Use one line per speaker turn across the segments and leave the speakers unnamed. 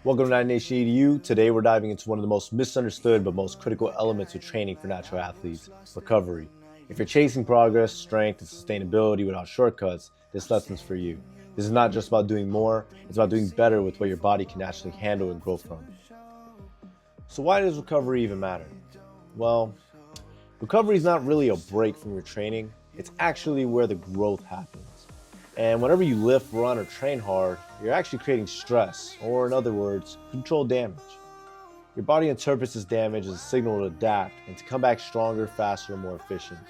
Welcome to Natty EDU. Today we're diving into one of the most misunderstood but most critical elements of training for natural athletes, recovery. If you're chasing progress, strength, and sustainability without shortcuts, this lesson's for you. This is not just about doing more, it's about doing better with what your body can actually handle and grow from. So why does recovery even matter? Well, recovery is not really a break from your training, it's actually where the growth happens. And whenever you lift, run, or train hard, you're actually creating stress, or in other words, controlled damage. Your body interprets this damage as a signal to adapt and to come back stronger, faster, and more efficient.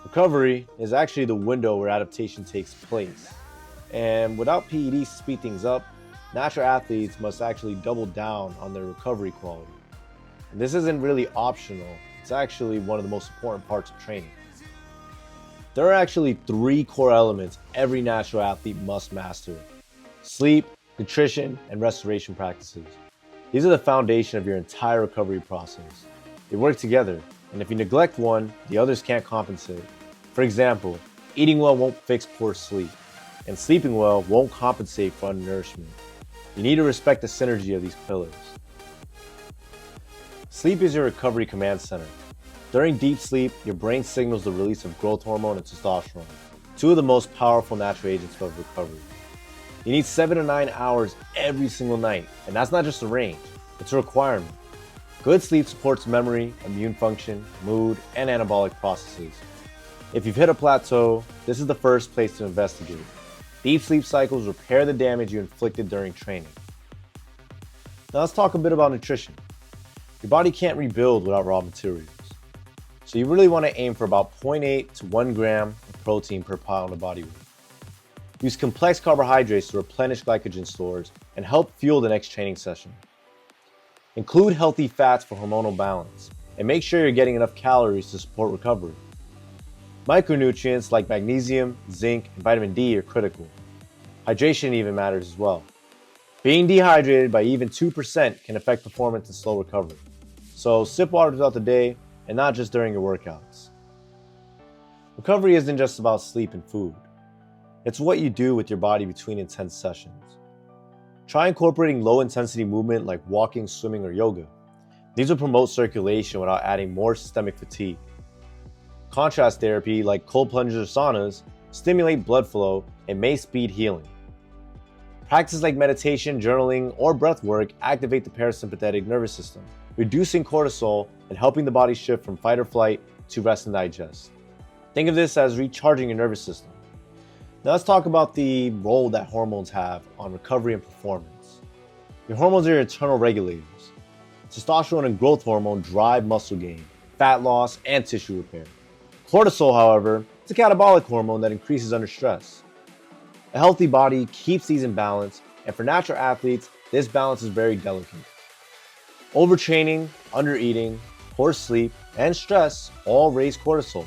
Recovery is actually the window where adaptation takes place. And without PEDs to speed things up, natural athletes must actually double down on their recovery quality. And this isn't really optional, it's actually one of the most important parts of training. There are actually 3 core elements every natural athlete must master: sleep, nutrition, and restoration practices. These are the foundation of your entire recovery process. They work together, and if you neglect one, the others can't compensate. For example, eating well won't fix poor sleep, and sleeping well won't compensate for undernourishment. You need to respect the synergy of these pillars. Sleep is your recovery command center. During deep sleep, your brain signals the release of growth hormone and testosterone, 2 of the most powerful natural agents of recovery. You need 7 to 9 hours every single night, and that's not just a range, it's a requirement. Good sleep supports memory, immune function, mood, and anabolic processes. If you've hit a plateau, this is the first place to investigate. Deep sleep cycles repair the damage you inflicted during training. Now let's talk a bit about nutrition. Your body can't rebuild without raw materials. So you really want to aim for about 0.8 to 1 gram of protein per pound of body weight. Use complex carbohydrates to replenish glycogen stores and help fuel the next training session. Include healthy fats for hormonal balance, and make sure you're getting enough calories to support recovery. Micronutrients like magnesium, zinc, and vitamin D are critical. Hydration even matters as well. Being dehydrated by even 2% can affect performance and slow recovery. So sip water throughout the day, and not just during your workouts. Recovery isn't just about sleep and food. It's what you do with your body between intense sessions. Try incorporating low-intensity movement like walking, swimming, or yoga. These will promote circulation without adding more systemic fatigue. Contrast therapy like cold plunges or saunas stimulate blood flow and may speed healing. Practices like meditation, journaling, or breath work activate the parasympathetic nervous system, reducing cortisol and helping the body shift from fight or flight to rest and digest. Think of this as recharging your nervous system. Now let's talk about the role that hormones have on recovery and performance. Your hormones are your internal regulators. Testosterone and growth hormone drive muscle gain, fat loss, and tissue repair. Cortisol, however, is a catabolic hormone that increases under stress. A healthy body keeps these in balance, and for natural athletes, this balance is very delicate. Overtraining, undereating, poor sleep, and stress all raise cortisol,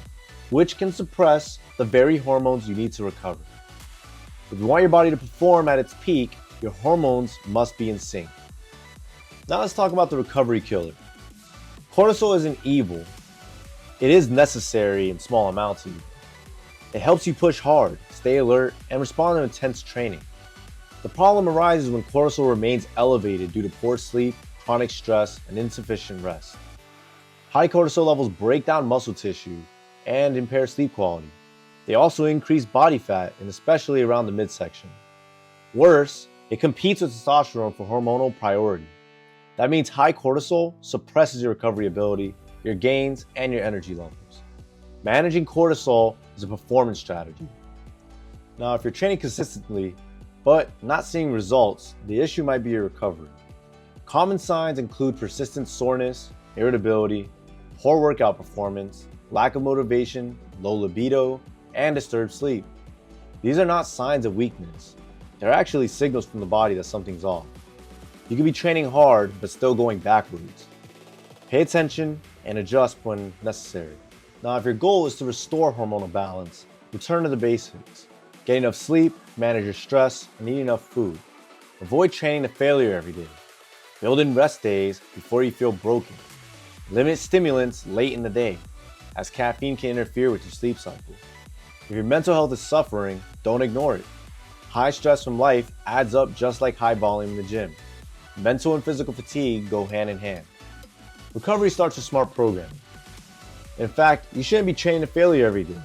which can suppress the very hormones you need to recover. If you want your body to perform at its peak, your hormones must be in sync. Now let's talk about the recovery killer. Cortisol isn't evil. It is necessary in small amounts even. It helps you push hard, stay alert, and respond to intense training. The problem arises when cortisol remains elevated due to poor sleep, chronic stress, and insufficient rest. High cortisol levels break down muscle tissue and impair sleep quality. They also increase body fat, and especially around the midsection. Worse, it competes with testosterone for hormonal priority. That means high cortisol suppresses your recovery ability, your gains, and your energy levels. Managing cortisol is a performance strategy. Now, if you're training consistently, but not seeing results, the issue might be your recovery. Common signs include persistent soreness, irritability, poor workout performance, lack of motivation, low libido, and disturbed sleep. These are not signs of weakness. They're actually signals from the body that something's off. You could be training hard, but still going backwards. Pay attention and adjust when necessary. Now, if your goal is to restore hormonal balance, return to the basics. Get enough sleep, manage your stress, and eat enough food. Avoid training to failure every day. Build in rest days before you feel broken. Limit stimulants late in the day, as caffeine can interfere with your sleep cycle. If your mental health is suffering, don't ignore it. High stress from life adds up just like high volume in the gym. mental and physical fatigue go hand in hand. Recovery starts with smart programming. In fact, you shouldn't be training to failure every day.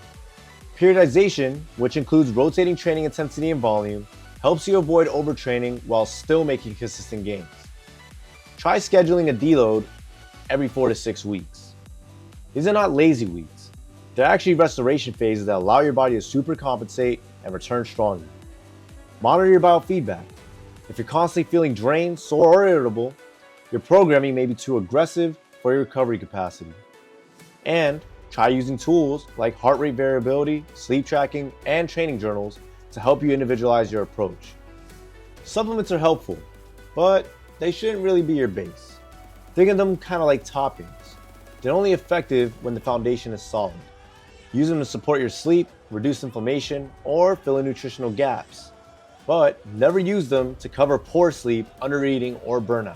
Periodization, which includes rotating training intensity and volume, helps you avoid overtraining while still making consistent gains. Try scheduling a deload every 4 to 6 weeks. These are not lazy weeks. They're actually restoration phases that allow your body to supercompensate and return stronger. Monitor your biofeedback. If you're constantly feeling drained, sore, or irritable, your programming may be too aggressive for your recovery capacity. And try using tools like heart rate variability, sleep tracking, and training journals to help you individualize your approach. Supplements are helpful, but they shouldn't really be your base. Think of them kind of like toppings. They're only effective when the foundation is solid. Use them to support your sleep, reduce inflammation, or fill in nutritional gaps. But never use them to cover poor sleep, undereating, or burnout.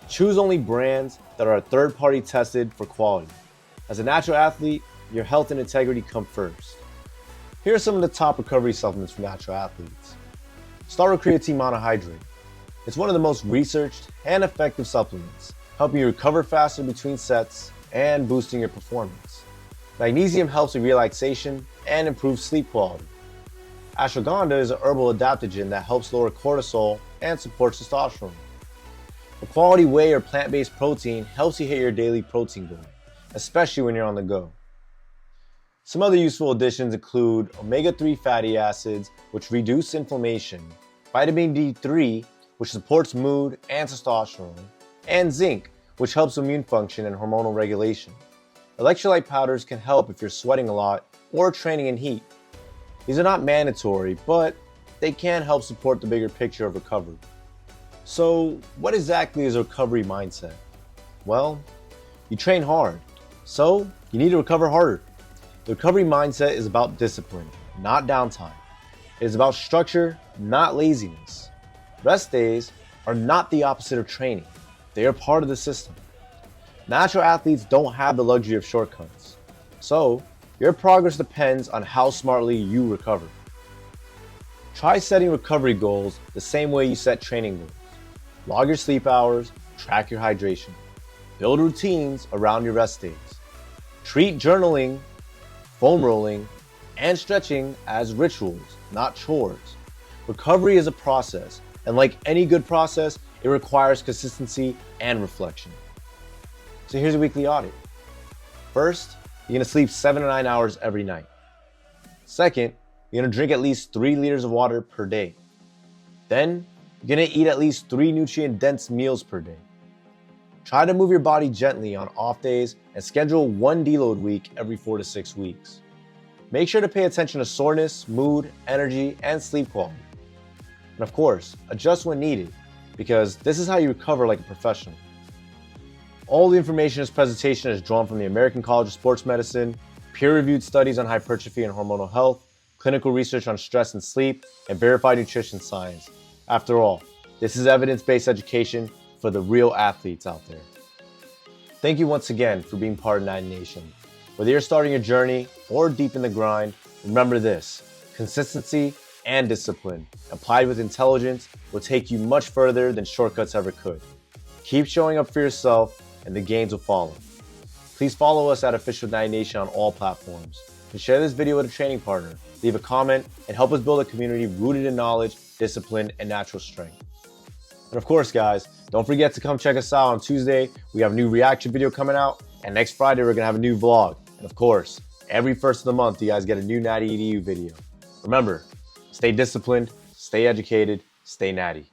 Choose only brands that are third-party tested for quality. As a natural athlete, your health and integrity come first. Here are some of the top recovery supplements for natural athletes. Start with creatine monohydrate. It's one of the most researched and effective supplements, helping you recover faster between sets and boosting your performance. Magnesium helps with relaxation and improves sleep quality. Ashwagandha is a herbal adaptogen that helps lower cortisol and supports testosterone. A quality whey or plant-based protein helps you hit your daily protein goal, especially when you're on the go. Some other useful additions include omega-3 fatty acids, which reduce inflammation, vitamin D3, which supports mood and testosterone, and zinc, which helps immune function and hormonal regulation. Electrolyte powders can help if you're sweating a lot or training in heat. These are not mandatory, but they can help support the bigger picture of recovery. So, what exactly is a recovery mindset? Well, you train hard, so you need to recover harder. The recovery mindset is about discipline, not downtime. It is about structure, not laziness. Rest days are not the opposite of training. They are part of the system. Natural athletes don't have the luxury of shortcuts. So, your progress depends on how smartly you recover. Try setting recovery goals the same way you set training goals. Log your sleep hours, track your hydration. Build routines around your rest days. Treat journaling, foam rolling, and stretching as rituals, not chores. Recovery is a process, and like any good process, it requires consistency and reflection. So here's a weekly audit. First, you're gonna sleep 7 to 9 hours every night. Second, you're gonna drink at least 3 liters of water per day. Then, you're gonna eat at least 3 nutrient-dense meals per day. Try to move your body gently on off days and schedule 1 deload week every 4 to 6 weeks. Make sure to pay attention to soreness, mood, energy, and sleep quality. And of course, adjust when needed, because this is how you recover like a professional. All the information in this presentation is drawn from the American College of Sports Medicine, peer-reviewed studies on hypertrophy and hormonal health, clinical research on stress and sleep, and verified nutrition science. After all, this is evidence-based education for the real athletes out there. Thank you once again for being part of Natty Nation. Whether you're starting a journey or deep in the grind, remember this: consistency and discipline, applied with intelligence, will take you much further than shortcuts ever could. Keep showing up for yourself, and the gains will follow. Please follow us at Official Natty Nation on all platforms. And share this video with a training partner, leave a comment, and help us build a community rooted in knowledge, discipline, and natural strength. And of course, guys, don't forget to come check us out on Tuesday. We have a new reaction video coming out, and next Friday we're gonna have a new vlog. And of course, every first of the month, you guys get a new Natty EDU video. Remember, stay disciplined, stay educated, stay natty.